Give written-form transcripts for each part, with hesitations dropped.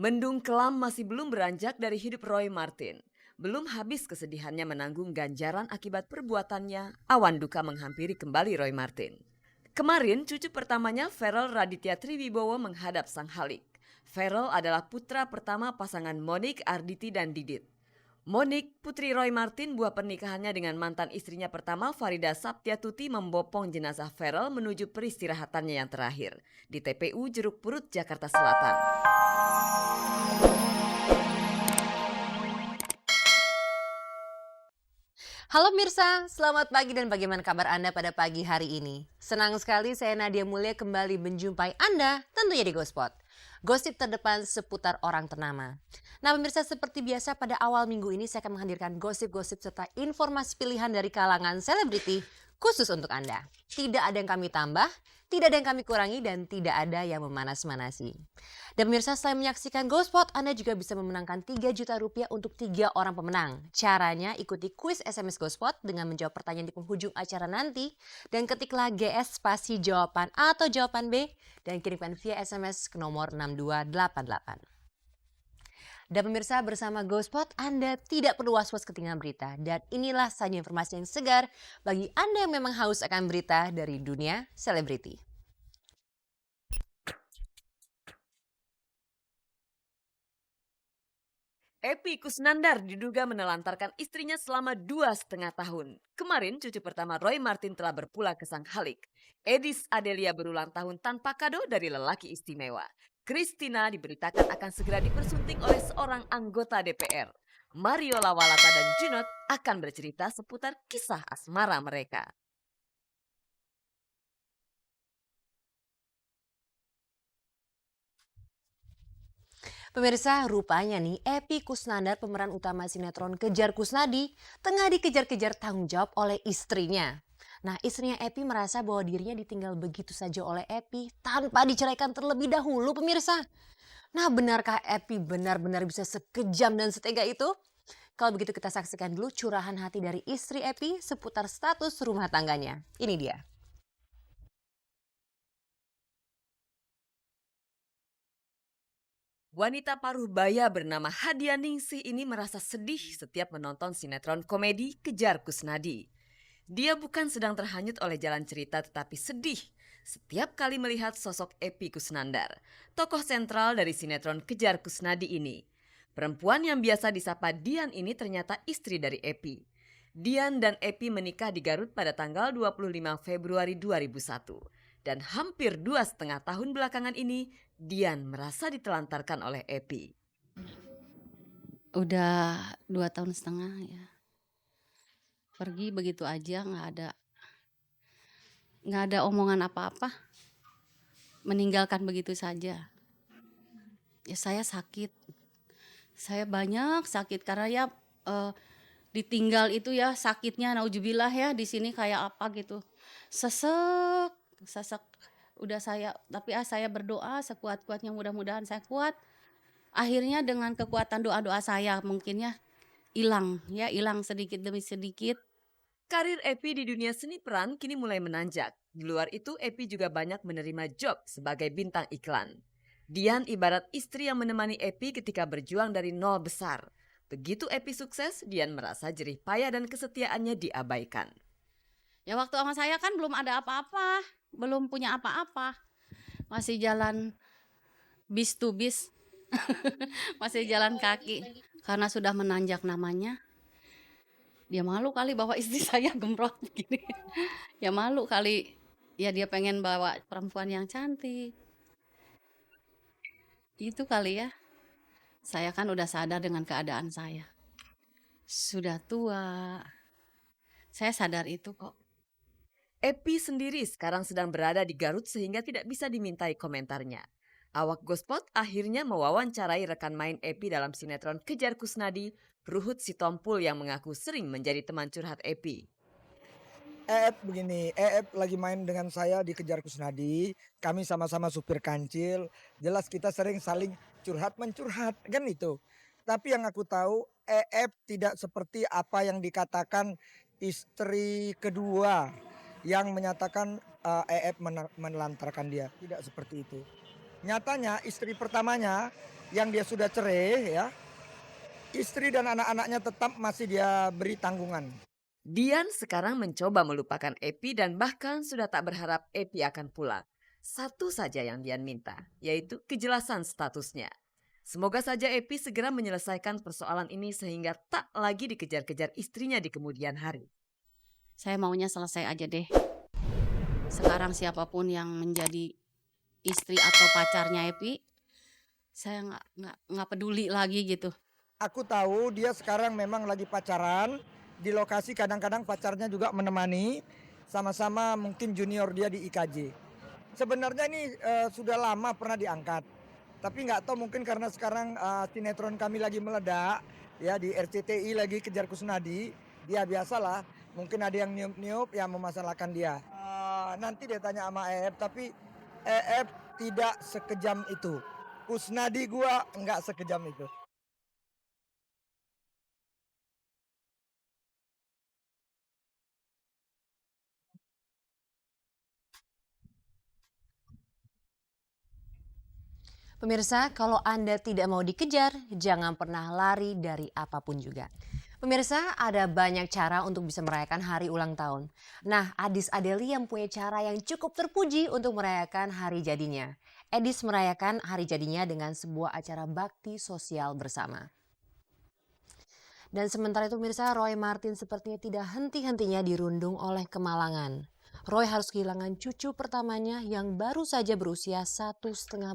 Mendung kelam masih belum beranjak dari hidup Roy Martin. Belum habis kesedihannya menanggung ganjaran akibat perbuatannya, awan duka menghampiri kembali Roy Martin. Kemarin cucu pertamanya Ferrell Raditya Triwibowo menghadap sang halik. Ferrell adalah putra pertama pasangan Monique, Arditi dan Didit. Monique, putri Roy Martin, buah pernikahannya dengan mantan istrinya pertama Farida Saptiatuti membopong jenazah Ferrell menuju peristirahatannya yang terakhir di TPU Jeruk Purut, Jakarta Selatan. Halo Mirsa, selamat pagi dan bagaimana kabar Anda pada pagi hari ini? Senang sekali saya Nadia Mulia kembali menjumpai Anda tentunya di Gospot. Gosip terdepan seputar orang ternama. Nah pemirsa, seperti biasa pada awal minggu ini saya akan menghadirkan gosip-gosip serta informasi pilihan dari kalangan selebriti khusus untuk Anda. Tidak ada yang kami tambah, tidak ada yang kami kurangi, dan tidak ada yang memanas-manasi. Dan pemirsa, selain menyaksikan Gospot, Anda juga bisa memenangkan 3 juta rupiah untuk 3 orang pemenang. Caranya ikuti kuis SMS Gospot dengan menjawab pertanyaan di penghujung acara nanti dan ketiklah GS spasi jawaban A atau jawaban B dan kirimkan via SMS ke nomor 6288. Dan pemirsa, bersama Gospot Anda tidak perlu was-was ketinggalan berita. Dan inilah saja informasi yang segar bagi Anda yang memang haus akan berita dari dunia selebriti. Epy Kusnandar diduga menelantarkan istrinya selama 2,5 tahun. Kemarin cucu pertama Roy Martin telah berpulang ke sang halik. Edis Adelia berulang tahun tanpa kado dari lelaki istimewa. Christina diberitakan akan segera dipersunting oleh seorang anggota DPR. Mario Lawalata dan Junot akan bercerita seputar kisah asmara mereka. Pemirsa, rupanya nih Epy Kusnandar, pemeran utama sinetron Kejar Kusnadi, tengah dikejar-kejar tanggung jawab oleh istrinya. Nah, istrinya Epy merasa bahwa dirinya ditinggal begitu saja oleh Epy tanpa diceraikan terlebih dahulu, pemirsa. Nah, benarkah Epy benar-benar bisa sekejam dan setega itu? Kalau begitu kita saksikan dulu curahan hati dari istri Epy seputar status rumah tangganya. Ini dia. Wanita paruh baya bernama Hadia Ningsih ini merasa sedih setiap menonton sinetron komedi Kejar Kusnadi. Dia bukan sedang terhanyut oleh jalan cerita tetapi sedih setiap kali melihat sosok Epy Kusnandar, tokoh sentral dari sinetron Kejar Kusnadi ini. Perempuan yang biasa disapa Dian ini ternyata istri dari Epy. Dian dan Epy menikah di Garut pada tanggal 25 Februari 2001. Dan hampir 2,5 tahun belakangan ini, Dian merasa ditelantarkan oleh Epy. Udah 2 tahun setengah ya. Pergi begitu aja, nggak ada omongan apa-apa. Meninggalkan begitu saja. Ya saya sakit. Saya banyak sakit karena ya ditinggal itu ya sakitnya naujubillah ya di sini kayak apa gitu. Sesek, sesek. Tapi saya berdoa sekuat-kuatnya, mudah-mudahan saya kuat. Akhirnya dengan kekuatan doa-doa saya mungkinnya hilang sedikit demi sedikit. Karir Epy di dunia seni peran kini mulai menanjak. Di luar itu, Epy juga banyak menerima job sebagai bintang iklan. Dian ibarat istri yang menemani Epy ketika berjuang dari nol besar. Begitu Epy sukses, Dian merasa jerih payah dan kesetiaannya diabaikan. Ya waktu sama saya kan belum ada apa-apa, belum punya apa-apa. Masih jalan bis to bis, masih jalan kaki. Karena sudah menanjak namanya, dia malu kali bawa istri saya gembrot begini. Ya malu kali, ya dia pengen bawa perempuan yang cantik. Itu kali ya. Saya kan udah sadar dengan keadaan saya. Sudah tua. Saya sadar itu kok. Epy sendiri sekarang sedang berada di Garut sehingga tidak bisa dimintai komentarnya. Awak Gospot akhirnya mewawancarai rekan main Epy dalam sinetron Kejar Kusnadi, Ruhut Sitompul, yang mengaku sering menjadi teman curhat Epy. Begini, lagi main dengan saya di Kejar Kusnadi, kami sama-sama supir kancil, jelas kita sering saling curhat-mencurhat, kan itu. Tapi yang aku tahu, tidak seperti apa yang dikatakan istri kedua yang menyatakan, menelantarkan dia, tidak seperti itu. Nyatanya istri pertamanya yang dia sudah cerai ya, istri dan anak-anaknya tetap masih dia beri tanggungan. Dian sekarang mencoba melupakan Epi dan bahkan sudah tak berharap Epi akan pulang. Satu saja yang Dian minta, yaitu kejelasan statusnya. Semoga saja Epi segera menyelesaikan persoalan ini sehingga tak lagi dikejar-kejar istrinya di kemudian hari. Saya maunya selesai aja deh. Sekarang siapapun yang menjadi istri atau pacarnya Epi, saya nggak peduli lagi gitu. Aku tahu dia sekarang memang lagi pacaran di lokasi, kadang-kadang pacarnya juga menemani, sama-sama mungkin junior dia di IKJ. Sebenarnya ini sudah lama pernah diangkat, tapi nggak tahu mungkin karena sekarang sinetron kami lagi meledak ya di RCTI lagi Kejar Kusnadi, dia biasalah mungkin ada yang niup-niup yang memasalahkan dia. Nanti dia tanya sama EF, tapi EF tidak sekejam itu. Kusnadi gua nggak sekejam itu. Pemirsa, kalau Anda tidak mau dikejar, jangan pernah lari dari apapun juga. Pemirsa, ada banyak cara untuk bisa merayakan hari ulang tahun. Nah, Adis Adeli yang punya cara yang cukup terpuji untuk merayakan hari jadinya. Edis merayakan hari jadinya dengan sebuah acara bakti sosial bersama. Dan sementara itu pemirsa, Roy Martin sepertinya tidak henti-hentinya dirundung oleh kemalangan. Roy harus kehilangan cucu pertamanya yang baru saja berusia 1,5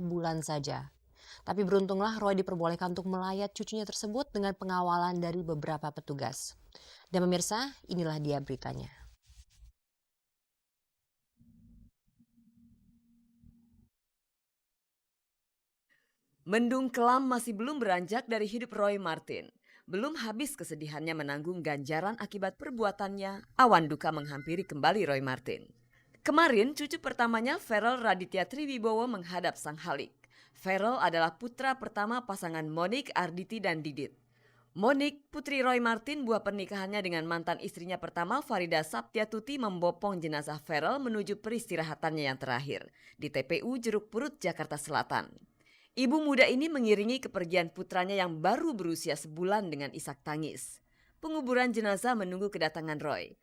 bulan saja. Tapi beruntunglah Roy diperbolehkan untuk melayat cucunya tersebut dengan pengawalan dari beberapa petugas. Dan pemirsa, inilah dia beritanya. Mendung kelam masih belum beranjak dari hidup Roy Martin. Belum habis kesedihannya menanggung ganjaran akibat perbuatannya, awan duka menghampiri kembali Roy Martin. Kemarin cucu pertamanya Ferel Raditya Triwibowo menghadap sang halik. Ferel adalah putra pertama pasangan Monik, Arditi dan Didit. Monik, putri Roy Martin, buah pernikahannya dengan mantan istrinya pertama Farida Saptiatuti membopong jenazah Ferel menuju peristirahatannya yang terakhir di TPU Jeruk Purut, Jakarta Selatan. Ibu muda ini mengiringi kepergian putranya yang baru berusia sebulan dengan isak tangis. Penguburan jenazah menunggu kedatangan Roy.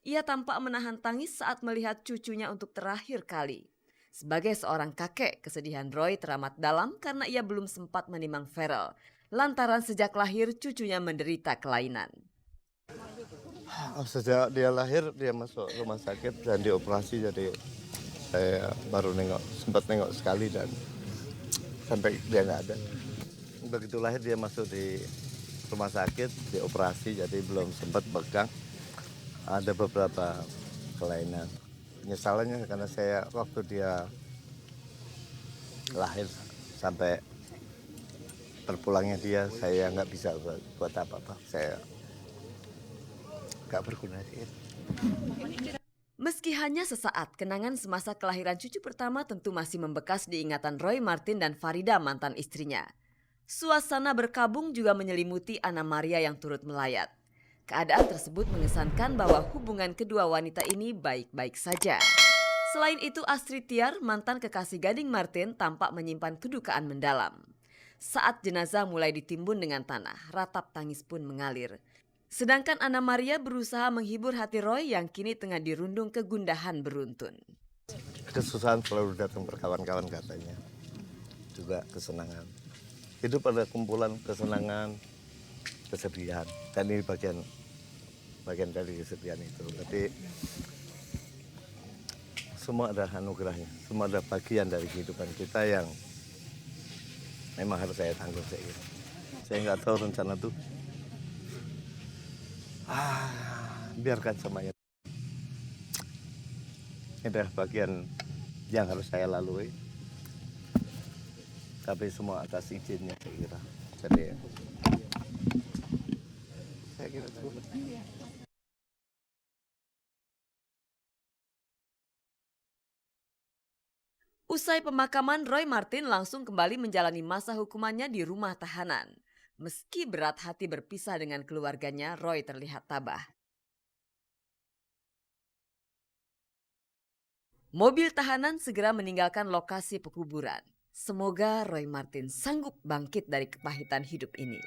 Ia tampak menahan tangis saat melihat cucunya untuk terakhir kali. Sebagai seorang kakek, kesedihan Roy teramat dalam karena ia belum sempat menimang Ferel. Lantaran sejak lahir cucunya menderita kelainan. Sejak dia lahir dia masuk rumah sakit dan dioperasi, jadi saya baru sempat nengok sekali dan sampai dia nggak ada. Begitu lahir dia masuk di rumah sakit, dioperasi, jadi belum sempat pegang. Ada beberapa kelainan. Penyesalannya karena saya waktu dia lahir sampai terpulangnya dia, saya nggak bisa buat apa-apa. Saya nggak berguna sih. Meski hanya sesaat, kenangan semasa kelahiran cucu pertama tentu masih membekas di ingatan Roy Martin dan Farida, mantan istrinya. Suasana berkabung juga menyelimuti Anna Maria yang turut melayat. Keadaan tersebut mengesankan bahwa hubungan kedua wanita ini baik-baik saja. Selain itu, Astrid Tiar, mantan kekasih Gading Martin, tampak menyimpan kedukaan mendalam. Saat jenazah mulai ditimbun dengan tanah, ratap tangis pun mengalir. Sedangkan Anna Maria berusaha menghibur hati Roy yang kini tengah dirundung kegundahan beruntun. Kesusahan selalu datang berkawan-kawan katanya. Juga kesenangan. Hidup ada kumpulan kesenangan, kesedihan. Dan ini bagian dari kesedihan itu. Tapi semua ada anugerahnya. Semua ada bagian dari kehidupan kita yang memang harus saya tanggung. Saya nggak tahu rencana itu. Biarkan semuanya. Ini adalah bagian yang harus saya lalui. Tapi semua atas izinnya saya kira. Jadi saya kira cukup. Usai pemakaman, Roy Martin langsung kembali menjalani masa hukumannya di rumah tahanan. Meski berat hati berpisah dengan keluarganya, Roy terlihat tabah. Mobil tahanan segera meninggalkan lokasi pekuburan. Semoga Roy Martin sanggup bangkit dari kepahitan hidup ini.